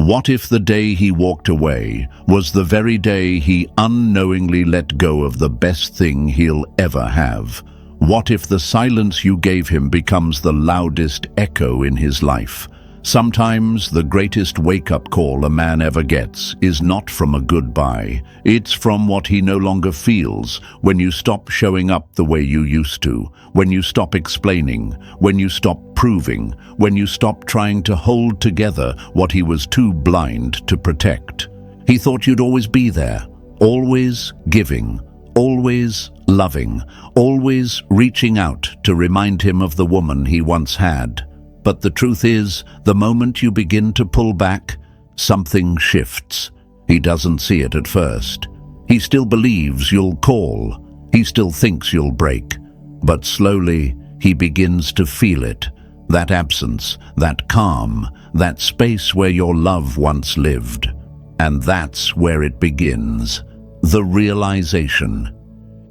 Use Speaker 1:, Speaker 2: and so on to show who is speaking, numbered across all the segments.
Speaker 1: What if the day he walked away was the very day he unknowingly let go of the best thing he'll ever have? What if the silence you gave him becomes the loudest echo in his life? Sometimes the greatest wake-up call a man ever gets is not from a goodbye. It's from what he no longer feels when you stop showing up the way you used to, when you stop explaining, when you stop proving, when you stop trying to hold together what he was too blind to protect. He thought you'd always be there, always giving, always loving, always reaching out to remind him of the woman he once had. But the truth is, the moment you begin to pull back, something shifts. He doesn't see it at first. He still believes you'll call. He still thinks you'll break. But slowly, he begins to feel it. That absence, that calm, that space where your love once lived. And that's where it begins. The realization.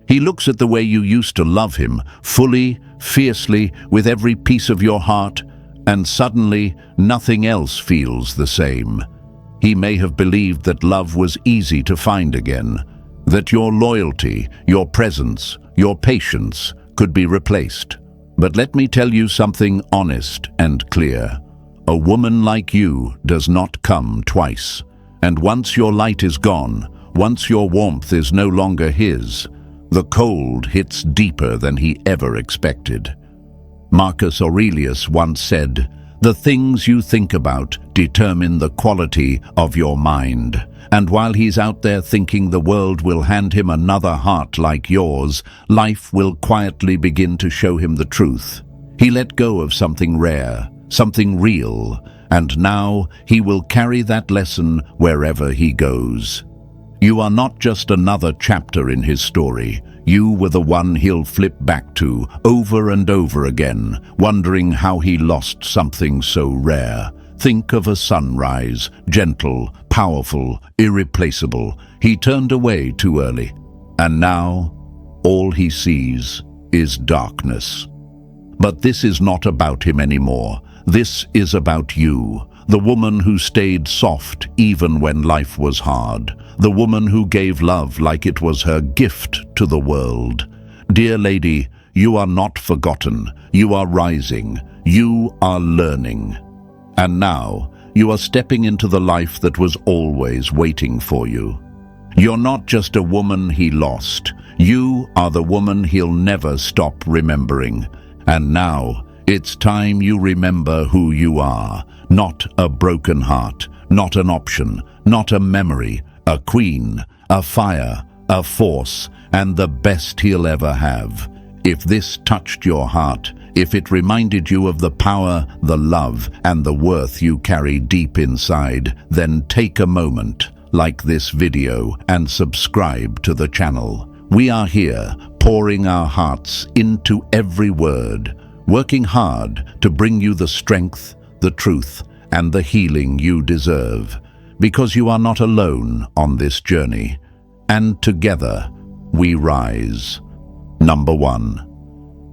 Speaker 1: He looks at the way you used to love him, fully, fiercely, with every piece of your heart, and suddenly nothing else feels the same. He may have believed that love was easy to find again, that your loyalty, your presence, your patience could be replaced. But let me tell you something honest and clear. A woman like you does not come twice. And once your light is gone, once your warmth is no longer his, the cold hits deeper than he ever expected. Marcus Aurelius once said, "The things you think about determine the quality of your mind." And while he's out there thinking the world will hand him another heart like yours, life will quietly begin to show him the truth. He let go of something rare, something real, and now he will carry that lesson wherever he goes. You are not just another chapter in his story. You were the one he'll flip back to over and over again, wondering how he lost something so rare. Think of a sunrise, gentle, powerful, irreplaceable. He turned away too early. And now, all he sees is darkness. But this is not about him anymore. This is about you. The woman who stayed soft even when life was hard. The woman who gave love like it was her gift to the world. Dear lady, you are not forgotten. You are rising. You are learning. And now, you are stepping into the life that was always waiting for you. You're not just a woman he lost. You are the woman he'll never stop remembering. And now, it's time you remember who you are. Not a broken heart, not an option, not a memory, a queen, a fire, a force, and the best he'll ever have. If this touched your heart, if it reminded you of the power, the love, and the worth you carry deep inside, then take a moment, like this video, and subscribe to the channel. We are here, pouring our hearts into every word, working hard to bring you the strength, the truth, and the healing you deserve, because you are not alone on this journey. And together, we rise. Number 1.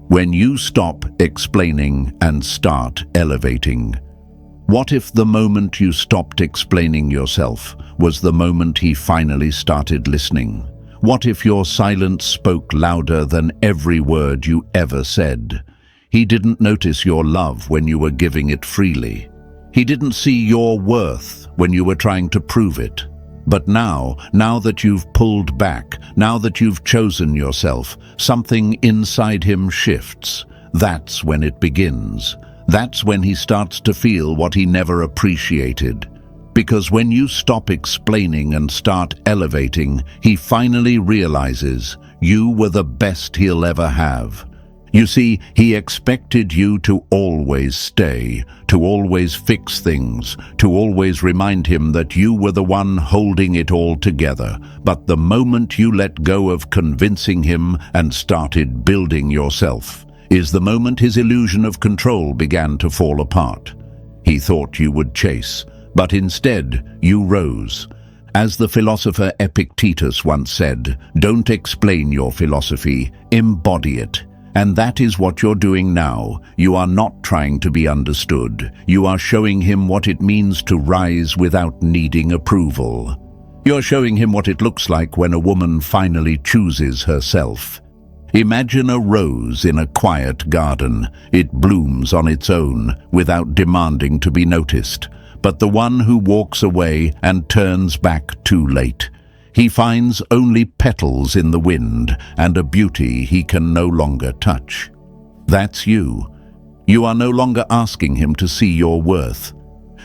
Speaker 1: When you stop explaining and start elevating. What if the moment you stopped explaining yourself was the moment he finally started listening? What if your silence spoke louder than every word you ever said? He didn't notice your love when you were giving it freely. He didn't see your worth when you were trying to prove it. But now that you've pulled back, now that you've chosen yourself, something inside him shifts. That's when it begins. That's when he starts to feel what he never appreciated. Because when you stop explaining and start elevating, he finally realizes you were the best he'll ever have. You see, he expected you to always stay, to always fix things, to always remind him that you were the one holding it all together. But the moment you let go of convincing him and started building yourself, is the moment his illusion of control began to fall apart. He thought you would chase, but instead you rose. As the philosopher Epictetus once said, "Don't explain your philosophy, embody it." And that is what you're doing now. You are not trying to be understood. You are showing him what it means to rise without needing approval. You're showing him what it looks like when a woman finally chooses herself. Imagine a rose in a quiet garden. It blooms on its own, without demanding to be noticed. But the one who walks away and turns back too late, he finds only petals in the wind and a beauty he can no longer touch. That's you. You are no longer asking him to see your worth.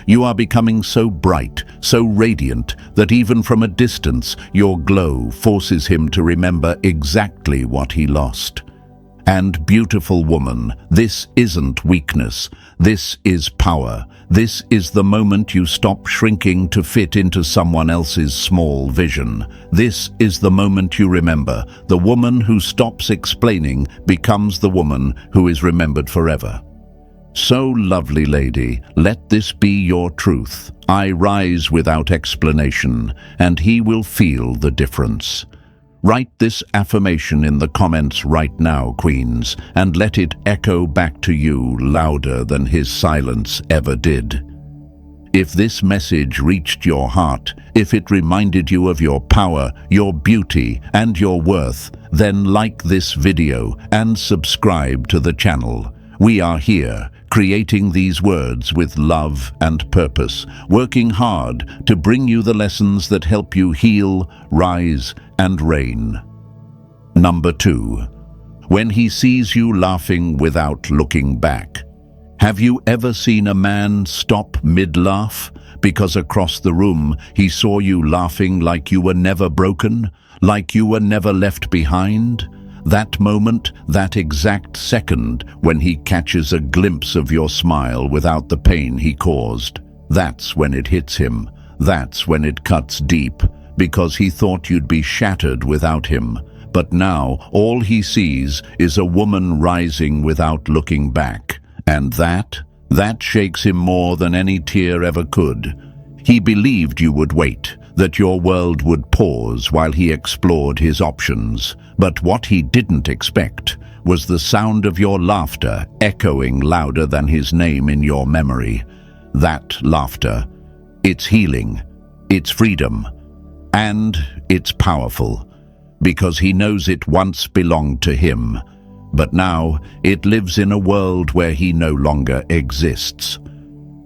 Speaker 1: You are becoming so bright, so radiant, that even from a distance, your glow forces him to remember exactly what he lost. And beautiful woman, this isn't weakness. This is power. This is the moment you stop shrinking to fit into someone else's small vision. This is the moment you remember. The woman who stops explaining becomes the woman who is remembered forever. So, lovely lady, let this be your truth. I rise without explanation, and he will feel the difference. Write this affirmation in the comments right now, queens, and let it echo back to you louder than his silence ever did. If this message reached your heart, if it reminded you of your power, your beauty, and your worth, then like this video and subscribe to the channel. We are here, creating these words with love and purpose, working hard to bring you the lessons that help you heal, rise, and reign. Number 2. When he sees you laughing without looking back. Have you ever seen a man stop mid-laugh because across the room he saw you laughing like you were never broken, like you were never left behind? That moment, that exact second, when he catches a glimpse of your smile without the pain he caused, that's when it hits him. That's when it cuts deep, because he thought you'd be shattered without him. But now, all he sees is a woman rising without looking back. And that shakes him more than any tear ever could. He believed you would wait, that your world would pause while he explored his options. But what he didn't expect was the sound of your laughter echoing louder than his name in your memory. That laughter, it's healing, it's freedom, and it's powerful, because he knows it once belonged to him, but now it lives in a world where he no longer exists.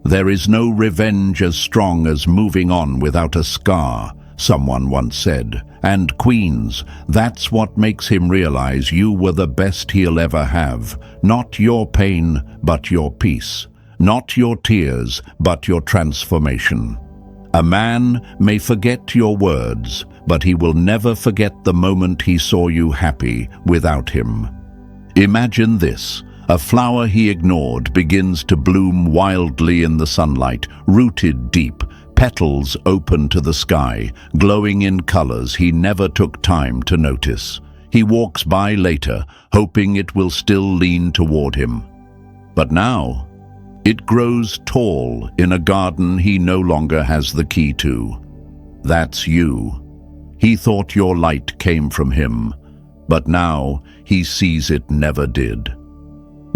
Speaker 1: There is no revenge as strong as moving on without a scar, someone once said. And queens, that's what makes him realize you were the best he'll ever have. Not your pain, but your peace. Not your tears, but your transformation. A man may forget your words, but he will never forget the moment he saw you happy without him. Imagine this. A flower he ignored begins to bloom wildly in the sunlight, rooted deep, petals open to the sky, glowing in colors he never took time to notice. He walks by later, hoping it will still lean toward him. But now, it grows tall in a garden he no longer has the key to. That's you. He thought your light came from him, but now he sees it never did.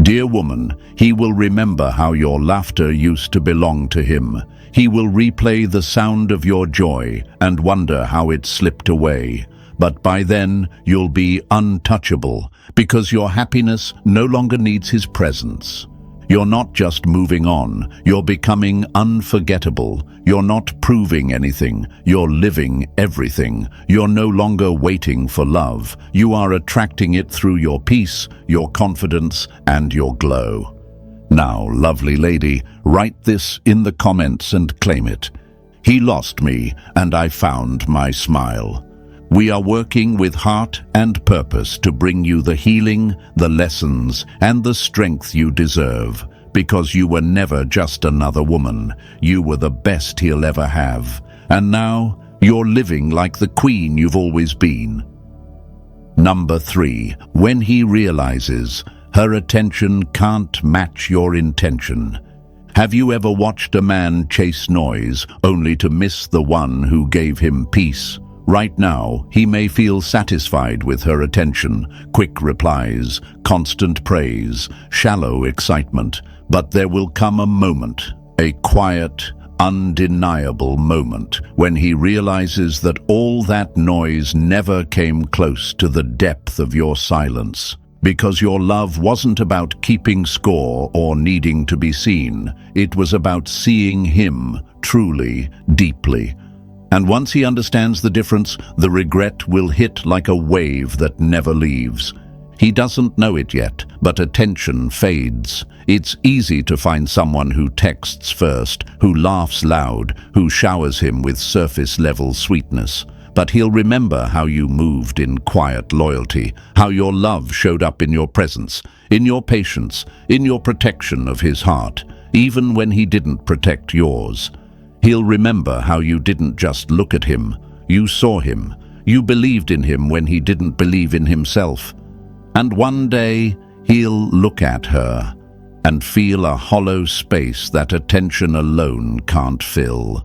Speaker 1: Dear woman, he will remember how your laughter used to belong to him. He will replay the sound of your joy and wonder how it slipped away. But by then, you'll be untouchable, because your happiness no longer needs his presence. You're not just moving on, you're becoming unforgettable. You're not proving anything, you're living everything. You're no longer waiting for love. You are attracting it through your peace, your confidence, and your glow. Now, lovely lady, write this in the comments and claim it. He lost me, and I found my smile. We are working with heart and purpose to bring you the healing, the lessons, and the strength you deserve, because you were never just another woman. You were the best he'll ever have. And now, you're living like the queen you've always been. Number 3. When he realizes her attention can't match your intention. Have you ever watched a man chase noise only to miss the one who gave him peace? Right now, he may feel satisfied with her attention, quick replies, constant praise, shallow excitement, but there will come a moment, a quiet, undeniable moment, when he realizes that all that noise never came close to the depth of your silence. Because your love wasn't about keeping score or needing to be seen. It was about seeing him truly, deeply. And once he understands the difference, the regret will hit like a wave that never leaves. He doesn't know it yet, but attention fades. It's easy to find someone who texts first, who laughs loud, who showers him with surface-level sweetness. But he'll remember how you moved in quiet loyalty, how your love showed up in your presence, in your patience, in your protection of his heart, even when he didn't protect yours. He'll remember how you didn't just look at him, you saw him, you believed in him when he didn't believe in himself. And one day, he'll look at her and feel a hollow space that attention alone can't fill.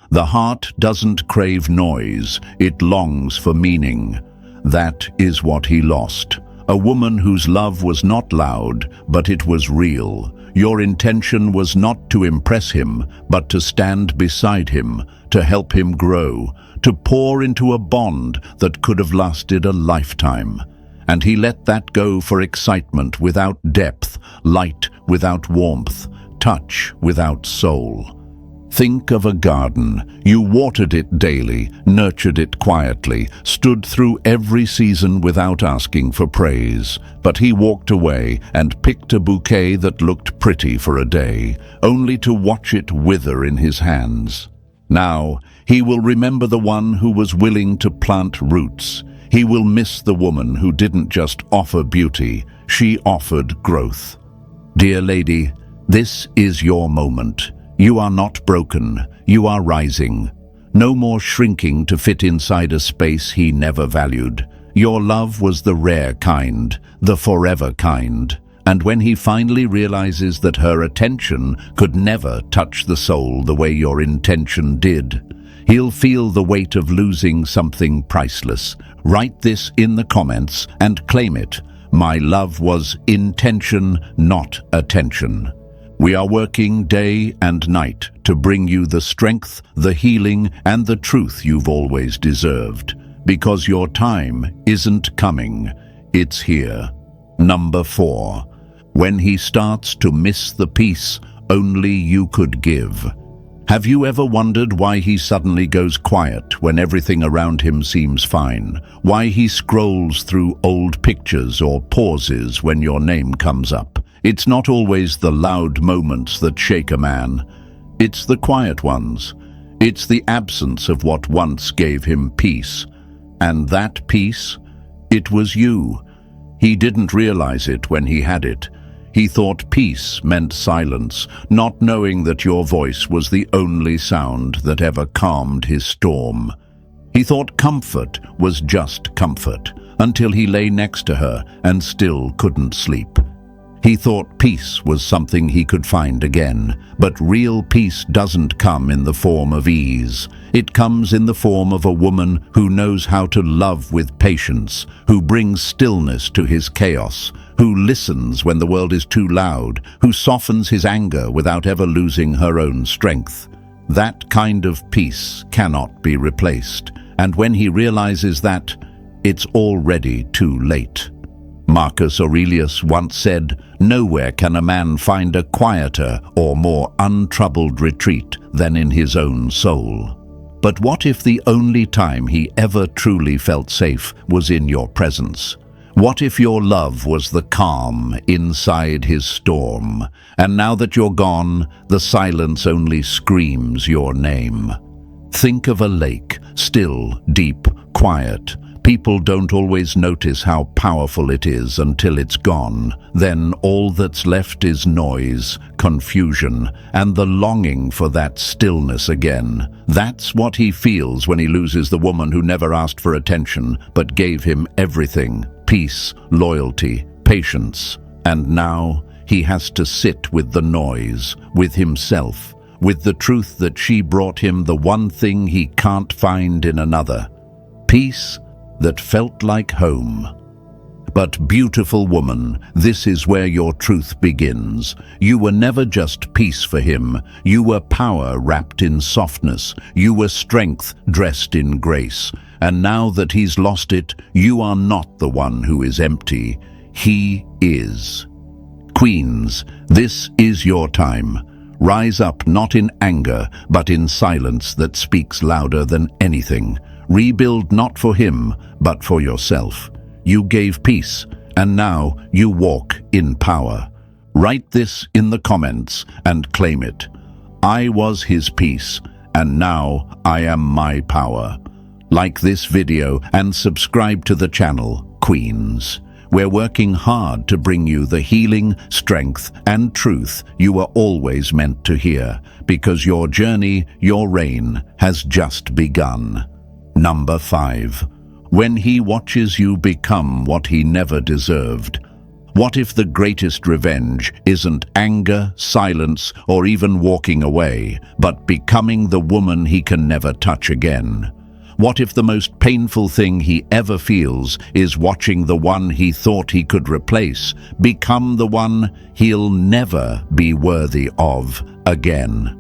Speaker 1: The heart doesn't crave noise, it longs for meaning. That is what he lost. A woman whose love was not loud, but it was real. Your intention was not to impress him, but to stand beside him, to help him grow, to pour into a bond that could have lasted a lifetime. And he let that go for excitement without depth, light without warmth, touch without soul. Think of a garden. You watered it daily, nurtured it quietly, stood through every season without asking for praise. But he walked away and picked a bouquet that looked pretty for a day, only to watch it wither in his hands. Now, he will remember the one who was willing to plant roots. He will miss the woman who didn't just offer beauty, she offered growth. Dear lady, this is your moment. You are not broken, you are rising. No more shrinking to fit inside a space he never valued. Your love was the rare kind, the forever kind. And when he finally realizes that her attention could never touch the soul the way your intention did, he'll feel the weight of losing something priceless. Write this in the comments and claim it. My love was intention, not attention. We are working day and night to bring you the strength, the healing, and the truth you've always deserved. Because your time isn't coming, it's here. Number 4. When he starts to miss the peace only you could give. Have you ever wondered why he suddenly goes quiet when everything around him seems fine? Why he scrolls through old pictures or pauses when your name comes up? It's not always the loud moments that shake a man. It's the quiet ones. It's the absence of what once gave him peace. And that peace, it was you. He didn't realize it when he had it. He thought peace meant silence, not knowing that your voice was the only sound that ever calmed his storm. He thought comfort was just comfort, until he lay next to her and still couldn't sleep. He thought peace was something he could find again, but real peace doesn't come in the form of ease. It comes in the form of a woman who knows how to love with patience, who brings stillness to his chaos, who listens when the world is too loud, who softens his anger without ever losing her own strength. That kind of peace cannot be replaced, and when he realizes that, it's already too late. Marcus Aurelius once said, "Nowhere can a man find a quieter or more untroubled retreat than in his own soul." But what if the only time he ever truly felt safe was in your presence? What if your love was the calm inside his storm, and now that you're gone, the silence only screams your name? Think of a lake, still, deep, quiet. People don't always notice how powerful it is until it's gone. Then all that's left is noise, confusion, and the longing for that stillness again. That's what he feels when he loses the woman who never asked for attention, but gave him everything: peace, loyalty, patience. And now he has to sit with the noise, with himself, with the truth that she brought him the one thing he can't find in another: peace that felt like home. But beautiful woman, this is where your truth begins. You were never just peace for him. You were power wrapped in softness. You were strength dressed in grace. And now that he's lost it, you are not the one who is empty. He is. Queens, this is your time. Rise up not in anger, but in silence that speaks louder than anything. Rebuild not for him, but for yourself. You gave peace, and now you walk in power. Write this in the comments and claim it. I was his peace, and now I am my power. Like this video and subscribe to the channel, Queens. We're working hard to bring you the healing, strength, and truth you were always meant to hear, because your journey, your reign, has just begun. Number 5. When he watches you become what he never deserved. What if the greatest revenge isn't anger, silence, or even walking away, but becoming the woman he can never touch again? What if the most painful thing he ever feels is watching the one he thought he could replace become the one he'll never be worthy of again?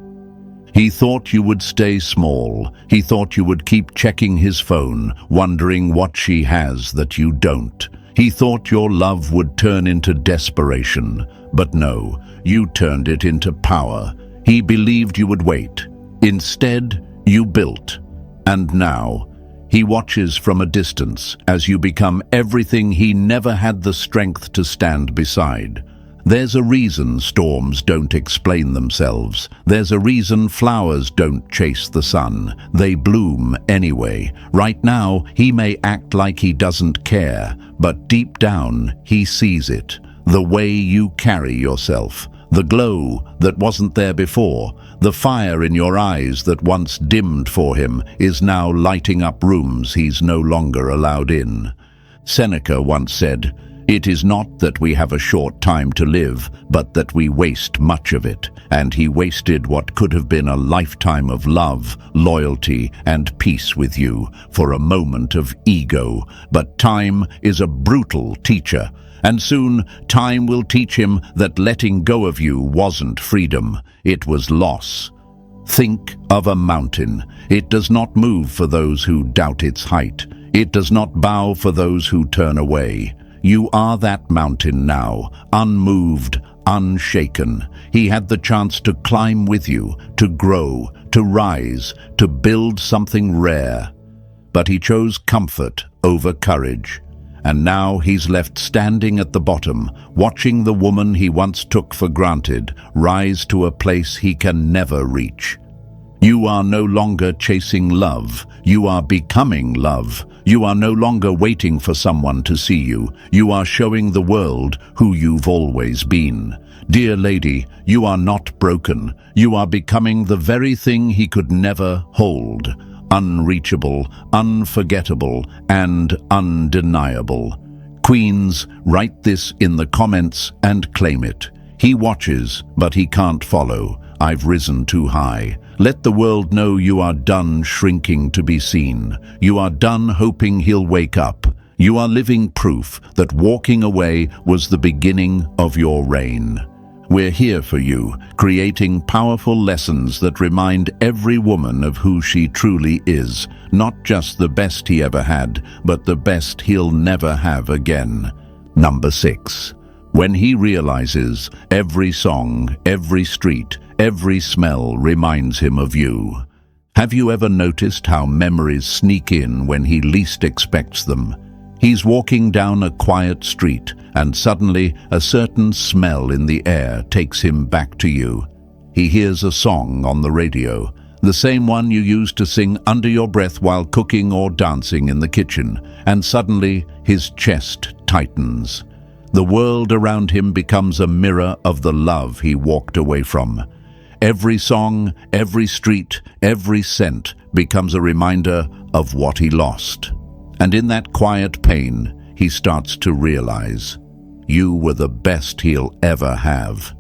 Speaker 1: He thought you would stay small. He thought you would keep checking his phone, wondering what she has that you don't. He thought your love would turn into desperation. But no, you turned it into power. He believed you would wait. Instead, you built. And now, he watches from a distance as you become everything he never had the strength to stand beside. There's a reason storms don't explain themselves. There's a reason flowers don't chase the sun. They bloom anyway. Right now, he may act like he doesn't care, but deep down, he sees it. The way you carry yourself. The glow that wasn't there before. The fire in your eyes that once dimmed for him is now lighting up rooms he's no longer allowed in. Seneca once said, "It is not that we have a short time to live, but that we waste much of it." And he wasted what could have been a lifetime of love, loyalty, and peace with you for a moment of ego. But time is a brutal teacher, and soon time will teach him that letting go of you wasn't freedom, it was loss. Think of a mountain. It does not move for those who doubt its height. It does not bow for those who turn away. You are that mountain now, unmoved, unshaken. He had the chance to climb with you, to grow, to rise, to build something rare. But he chose comfort over courage. And now he's left standing at the bottom, watching the woman he once took for granted rise to a place he can never reach. You are no longer chasing love. You are becoming love. You are no longer waiting for someone to see you. You are showing the world who you've always been. Dear lady, you are not broken. You are becoming the very thing he could never hold. Unreachable, unforgettable, and undeniable. Queens, write this in the comments and claim it. He watches, but he can't follow. I've risen too high. Let the world know you are done shrinking to be seen. You are done hoping he'll wake up. You are living proof that walking away was the beginning of your reign. We're here for you, creating powerful lessons that remind every woman of who she truly is, not just the best he ever had, but the best he'll never have again. Number 6. When he realizes every song, every street, every smell reminds him of you. Have you ever noticed how memories sneak in when he least expects them? He's walking down a quiet street, and suddenly a certain smell in the air takes him back to you. He hears a song on the radio, the same one you used to sing under your breath while cooking or dancing in the kitchen, and suddenly his chest tightens. The world around him becomes a mirror of the love he walked away from. Every song, every street, every scent becomes a reminder of what he lost. And in that quiet pain, he starts to realize, you were the best he'll ever have.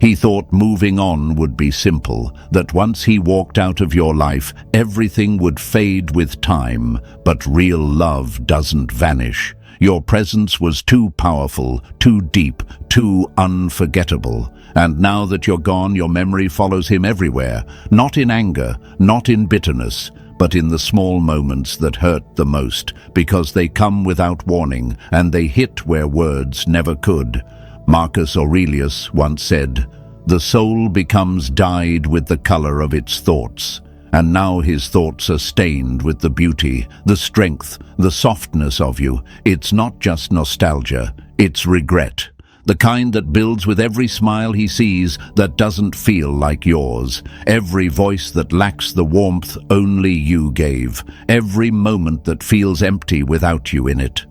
Speaker 1: He thought moving on would be simple, that once he walked out of your life, everything would fade with time, but real love doesn't vanish. Your presence was too powerful, too deep, too unforgettable. And now that you're gone, your memory follows him everywhere, not in anger, not in bitterness, but in the small moments that hurt the most, because they come without warning, and they hit where words never could. Marcus Aurelius once said, "The soul becomes dyed with the color of its thoughts." And now his thoughts are stained with the beauty, the strength, the softness of you. It's not just nostalgia, it's regret. The kind that builds with every smile he sees that doesn't feel like yours. Every voice that lacks the warmth only you gave. Every moment that feels empty without you in it.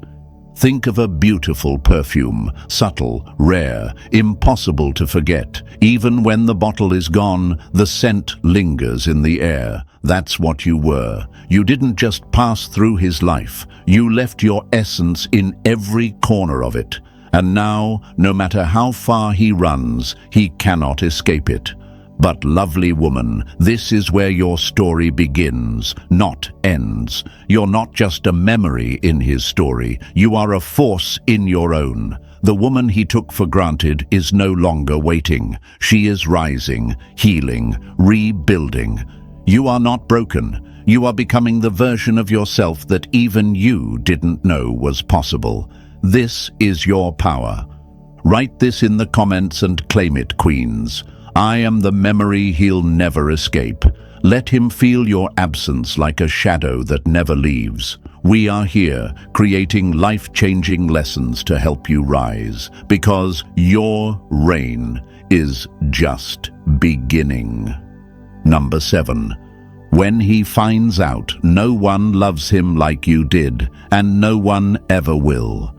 Speaker 1: Think of a beautiful perfume, subtle, rare, impossible to forget. Even when the bottle is gone, the scent lingers in the air. That's what you were. You didn't just pass through his life. You left your essence in every corner of it. And now, no matter how far he runs, he cannot escape it. But lovely woman, this is where your story begins, not ends. You're not just a memory in his story, you are a force in your own. The woman he took for granted is no longer waiting. She is rising, healing, rebuilding. You are not broken. You are becoming the version of yourself that even you didn't know was possible. This is your power. Write this in the comments and claim it, queens. I am the memory he'll never escape. Let him feel your absence like a shadow that never leaves. We are here, creating life-changing lessons to help you rise, because your reign is just beginning. Number 7. When he finds out, no one loves him like you did, and no one ever will.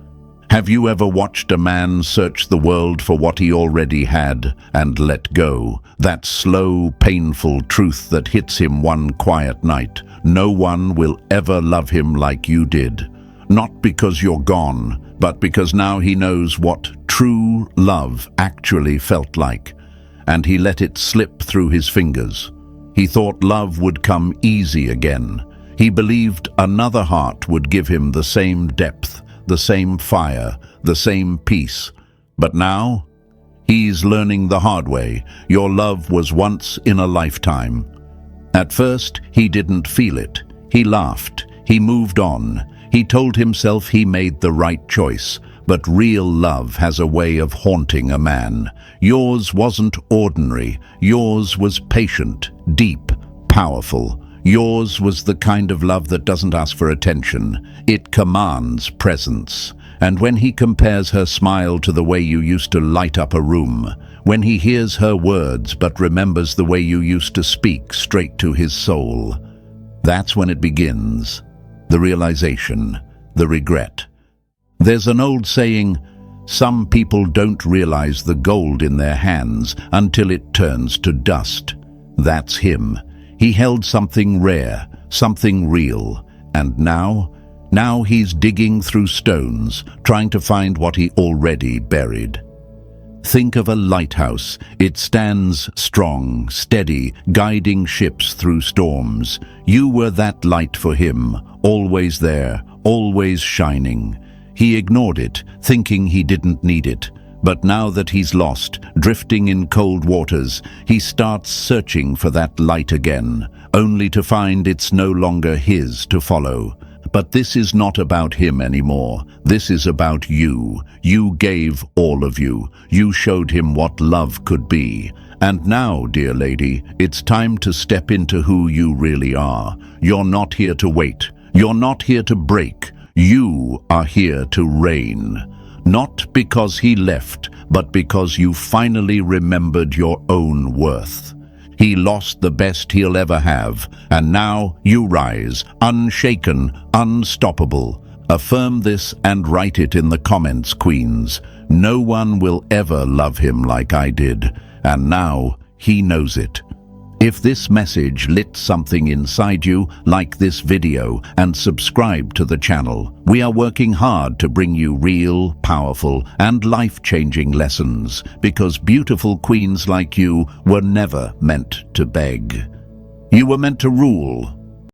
Speaker 1: Have you ever watched a man search the world for what he already had and let go? That slow, painful truth that hits him one quiet night. No one will ever love him like you did. Not because you're gone, but because now he knows what true love actually felt like. And he let it slip through his fingers. He thought love would come easy again. He believed another heart would give him the same depth, the same fire, the same peace. But now, he's learning the hard way. Your love was once in a lifetime. At first, he didn't feel it. He laughed. He moved on. He told himself he made the right choice. But real love has a way of haunting a man. Yours wasn't ordinary. Yours was patient, deep, powerful. Yours was the kind of love that doesn't ask for attention. It commands presence. And when he compares her smile to the way you used to light up a room, when he hears her words but remembers the way you used to speak straight to his soul, that's when it begins. The realization, the regret. There's an old saying, some people don't realize the gold in their hands until it turns to dust. That's him. He held something rare, something real, and now he's digging through stones, trying to find what he already buried. Think of a lighthouse. It stands strong, steady, guiding ships through storms. You were that light for him, always there, always shining. He ignored it, thinking he didn't need it. But now that he's lost, drifting in cold waters, he starts searching for that light again, only to find it's no longer his to follow. But this is not about him anymore. This is about you. You gave all of you. You showed him what love could be. And now, dear lady, it's time to step into who you really are. You're not here to wait. You're not here to break. You are here to reign. Not because he left, but because you finally remembered your own worth. He lost the best he'll ever have, and now you rise, unshaken, unstoppable. Affirm this and write it in the comments, queens. No one will ever love him like I did, and now he knows it. If this message lit something inside you, like this video and subscribe to the channel. We are working hard to bring you real, powerful, and life-changing lessons because beautiful queens like you were never meant to beg. You were meant to rule,